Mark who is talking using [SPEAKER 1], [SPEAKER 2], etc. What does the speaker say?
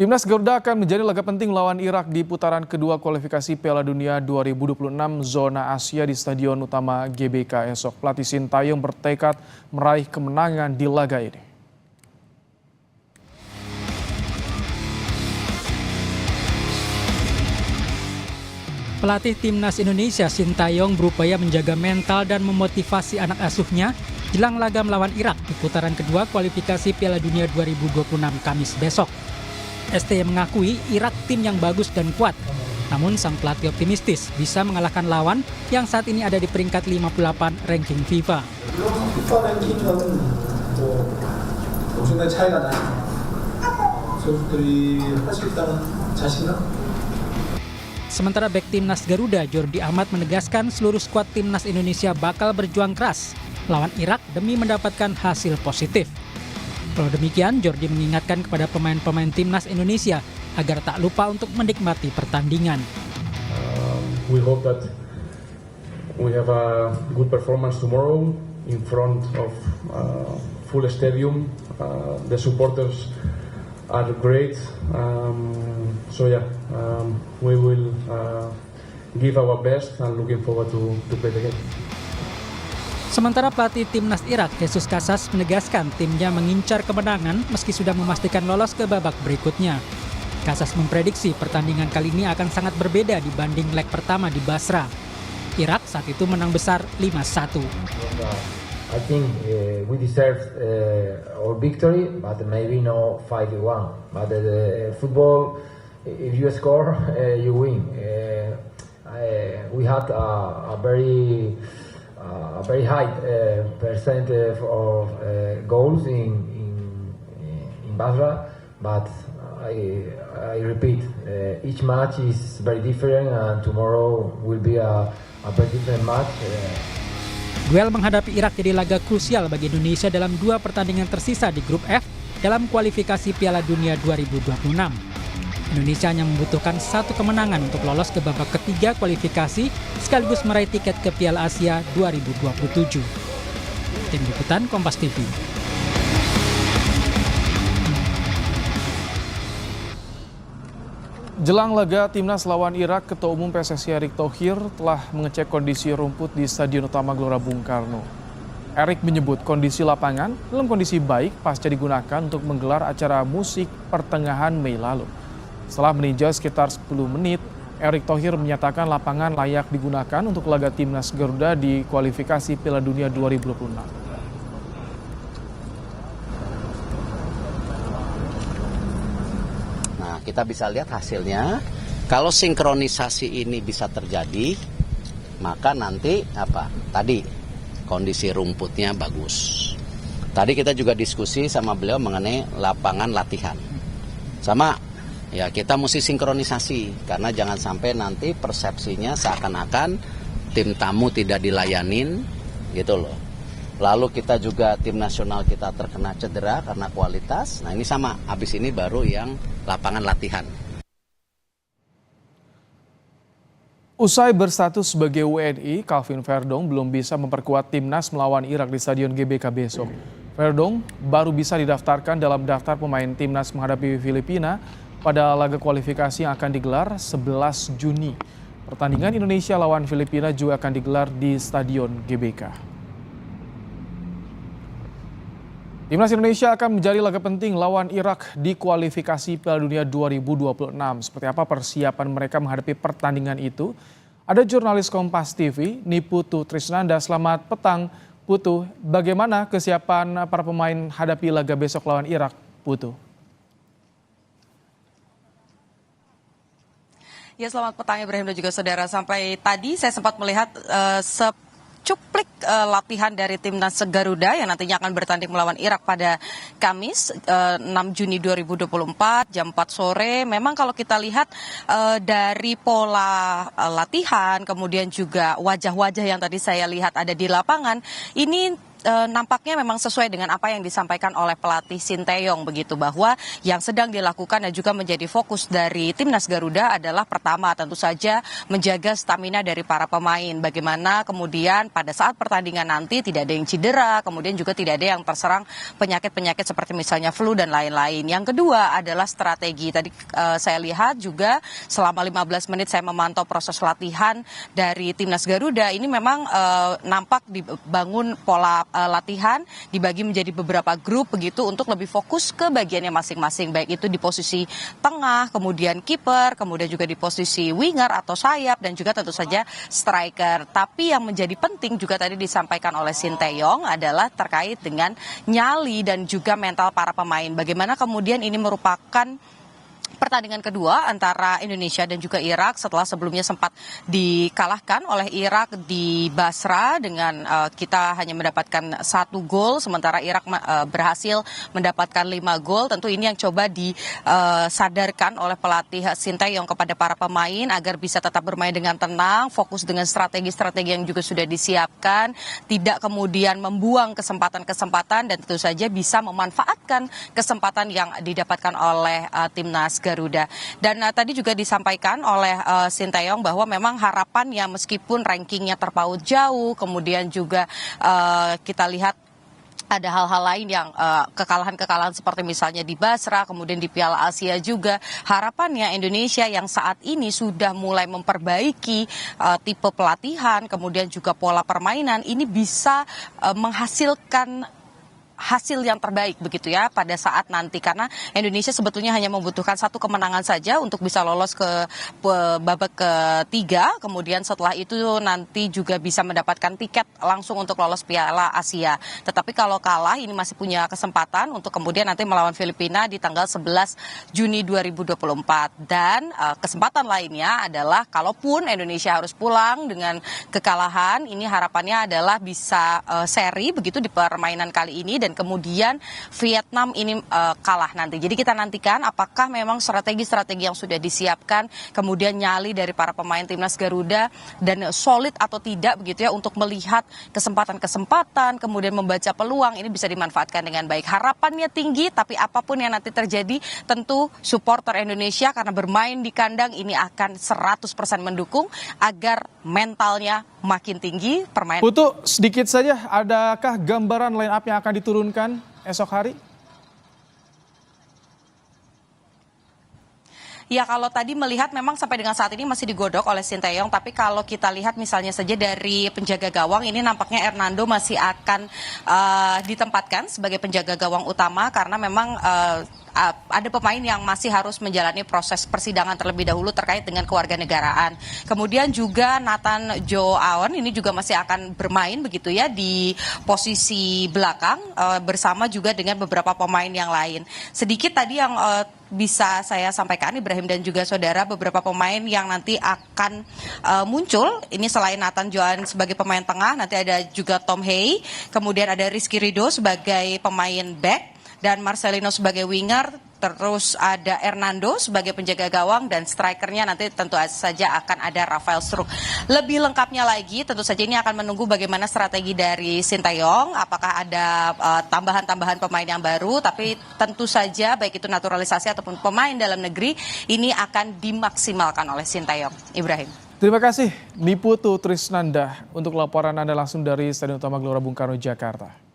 [SPEAKER 1] Timnas Garuda akan menjadi laga penting lawan Irak di putaran kedua kualifikasi Piala Dunia 2026 zona Asia di Stadion Utama GBK esok. Pelatih Sintayong bertekad meraih kemenangan di laga ini.
[SPEAKER 2] Pelatih Timnas Indonesia Sintayong berupaya menjaga mental dan memotivasi anak asuhnya jelang laga melawan Irak di putaran kedua kualifikasi Piala Dunia 2026 Kamis besok. STY mengakui Irak tim yang bagus dan kuat, namun sang pelatih optimistis bisa mengalahkan lawan yang saat ini ada di peringkat 58 ranking FIFA. Sementara bek Timnas Garuda Jordi Amat menegaskan seluruh skuad Timnas Indonesia bakal berjuang keras lawan Irak demi mendapatkan hasil positif. Kalau demikian, Jordi mengingatkan kepada pemain-pemain Timnas Indonesia agar tak lupa untuk menikmati pertandingan.
[SPEAKER 3] We hope that we have a good performance tomorrow in front of full stadium. The supporters are great. We will give our best and looking forward to play the game.
[SPEAKER 2] Sementara pelatih Timnas Irak, Jesus Casas, menegaskan timnya mengincar kemenangan meski sudah memastikan lolos ke babak berikutnya. Casas memprediksi pertandingan kali ini akan sangat berbeda dibanding leg pertama di Basra. Irak saat itu menang besar 5-1.
[SPEAKER 4] I think we deserve our victory, but maybe not 5-1. But football, if you score, you win. We had a very high percent of goals in Basra, but I repeat, each match is very different, and tomorrow will be a very different match.
[SPEAKER 2] Duel menghadapi Irak jadi laga krusial bagi Indonesia dalam dua pertandingan tersisa di grup F dalam kualifikasi Piala Dunia 2026. Indonesia hanya membutuhkan satu kemenangan untuk lolos ke babak ketiga kualifikasi sekaligus meraih tiket ke Piala Asia 2027. Tim Liputan Kompas TV.
[SPEAKER 1] Jelang laga Timnas lawan Irak, Ketua Umum PSSI Erick Thohir telah mengecek kondisi rumput di Stadion Utama Gelora Bung Karno. Erick menyebut kondisi lapangan dalam kondisi baik pasca digunakan untuk menggelar acara musik pertengahan Mei lalu. Setelah meninjau sekitar 10 menit, Erick Thohir menyatakan lapangan layak digunakan untuk laga Timnas Garuda di kualifikasi Piala Dunia 2026.
[SPEAKER 5] Kita bisa lihat hasilnya. Kalau sinkronisasi ini bisa terjadi, maka nanti tadi kondisi rumputnya bagus. Tadi kita juga diskusi sama beliau mengenai lapangan latihan. Sama ya, kita mesti sinkronisasi karena jangan sampai nanti persepsinya seakan-akan tim tamu tidak dilayanin gitu loh. Lalu kita juga tim nasional kita terkena cedera karena kualitas. Nah ini sama, habis ini baru yang lapangan latihan.
[SPEAKER 1] Usai berstatus sebagai WNI, Calvin Verdong belum bisa memperkuat timnas melawan Irak di Stadion GBK besok. Verdong baru bisa didaftarkan dalam daftar pemain timnas menghadapi Filipina pada laga kualifikasi yang akan digelar 11 Juni. Pertandingan Indonesia lawan Filipina juga akan digelar di Stadion GBK. Timnas Indonesia akan menjadi laga penting lawan Irak di kualifikasi Piala Dunia 2026. Seperti apa persiapan mereka menghadapi pertandingan itu? Ada jurnalis Kompas TV, Niputu Trisnanda. Selamat petang, Putu. Bagaimana kesiapan para pemain hadapi laga besok lawan Irak, Putu?
[SPEAKER 6] Ya, selamat petang Ibrahim dan juga saudara. Sampai tadi saya sempat melihat cuplik latihan dari Timnas Garuda yang nantinya akan bertanding melawan Irak pada Kamis 6 Juni 2024 jam 4 sore. Memang kalau kita lihat dari pola latihan kemudian juga wajah-wajah yang tadi saya lihat ada di lapangan, ini nampaknya memang sesuai dengan apa yang disampaikan oleh pelatih Sinteyong begitu, bahwa yang sedang dilakukan dan juga menjadi fokus dari Timnas Garuda adalah pertama tentu saja menjaga stamina dari para pemain. Bagaimana kemudian pada saat pertandingan nanti tidak ada yang cedera, kemudian juga tidak ada yang terserang penyakit-penyakit seperti misalnya flu dan lain-lain. Yang kedua adalah strategi. Tadi saya lihat juga selama 15 menit saya memantau proses latihan dari Timnas Garuda. Ini memang nampak dibangun pola latihan, dibagi menjadi beberapa grup begitu untuk lebih fokus ke bagiannya masing-masing, baik itu di posisi tengah, kemudian kiper, kemudian juga di posisi winger atau sayap, dan juga tentu saja striker. Tapi yang menjadi penting juga tadi disampaikan oleh Sinteyong adalah terkait dengan nyali dan juga mental para pemain. Bagaimana kemudian ini merupakan pertandingan kedua antara Indonesia dan juga Irak setelah sebelumnya sempat dikalahkan oleh Irak di Basra dengan kita hanya mendapatkan 1 gol, sementara Irak berhasil mendapatkan 5 gol. Tentu ini yang coba disadarkan oleh pelatih Sinteyong kepada para pemain agar bisa tetap bermain dengan tenang, fokus dengan strategi-strategi yang juga sudah disiapkan, tidak kemudian membuang kesempatan-kesempatan, dan tentu saja bisa memanfaatkan kesempatan yang didapatkan oleh Timnas Garuda. Dan tadi juga disampaikan oleh Sinteyong bahwa memang harapannya meskipun rankingnya terpaut jauh, kemudian juga kita lihat ada hal-hal lain yang kekalahan-kekalahan seperti misalnya di Basra, kemudian di Piala Asia juga. Harapannya Indonesia yang saat ini sudah mulai memperbaiki tipe pelatihan, kemudian juga pola permainan, ini bisa menghasilkan hasil yang terbaik begitu ya pada saat nanti, karena Indonesia sebetulnya hanya membutuhkan 1 kemenangan saja untuk bisa lolos ke babak ketiga, kemudian setelah itu nanti juga bisa mendapatkan tiket langsung untuk lolos Piala Asia. Tetapi kalau kalah ini masih punya kesempatan untuk kemudian nanti melawan Filipina di tanggal 11 Juni 2024. Dan kesempatan lainnya adalah kalaupun Indonesia harus pulang dengan kekalahan, ini harapannya adalah bisa seri begitu di permainan kali ini, dan kemudian Vietnam ini kalah nanti. Jadi kita nantikan apakah memang strategi-strategi yang sudah disiapkan, kemudian nyali dari para pemain Timnas Garuda dan solid atau tidak begitu ya untuk melihat kesempatan-kesempatan, kemudian membaca peluang, ini bisa dimanfaatkan dengan baik. Harapannya tinggi, tapi apapun yang nanti terjadi tentu supporter Indonesia karena bermain di kandang ini akan 100% mendukung agar mentalnya makin tinggi.
[SPEAKER 1] Putu, sedikit saja, adakah gambaran line up yang akan diturunkan esok hari?
[SPEAKER 6] Ya, kalau tadi melihat memang sampai dengan saat ini masih digodok oleh Sinteyong, tapi kalau kita lihat misalnya saja dari penjaga gawang, ini nampaknya Hernando masih akan ditempatkan sebagai penjaga gawang utama karena memang ada pemain yang masih harus menjalani proses persidangan terlebih dahulu terkait dengan kewarganegaraan. Kemudian juga Nathan Joe Aon ini juga masih akan bermain begitu ya di posisi belakang bersama juga dengan beberapa pemain yang lain. Sedikit tadi yang bisa saya sampaikan Ibrahim dan juga saudara, beberapa pemain yang nanti akan muncul ini selain Nathan Joan sebagai pemain tengah, nanti ada juga Tom Hey, kemudian ada Rizky Ridho sebagai pemain back dan Marcelino sebagai winger, terus ada Hernando sebagai penjaga gawang, dan strikernya nanti tentu saja akan ada Rafael Struijk. Lebih lengkapnya lagi tentu saja ini akan menunggu bagaimana strategi dari Sinteyong, apakah ada tambahan-tambahan pemain yang baru, tapi tentu saja baik itu naturalisasi ataupun pemain dalam negeri ini akan dimaksimalkan oleh Sinteyong. Ibrahim.
[SPEAKER 1] Terima kasih Niputu Trisnanda untuk laporan Anda langsung dari Stadion Utama Gelora Bung Karno, Jakarta.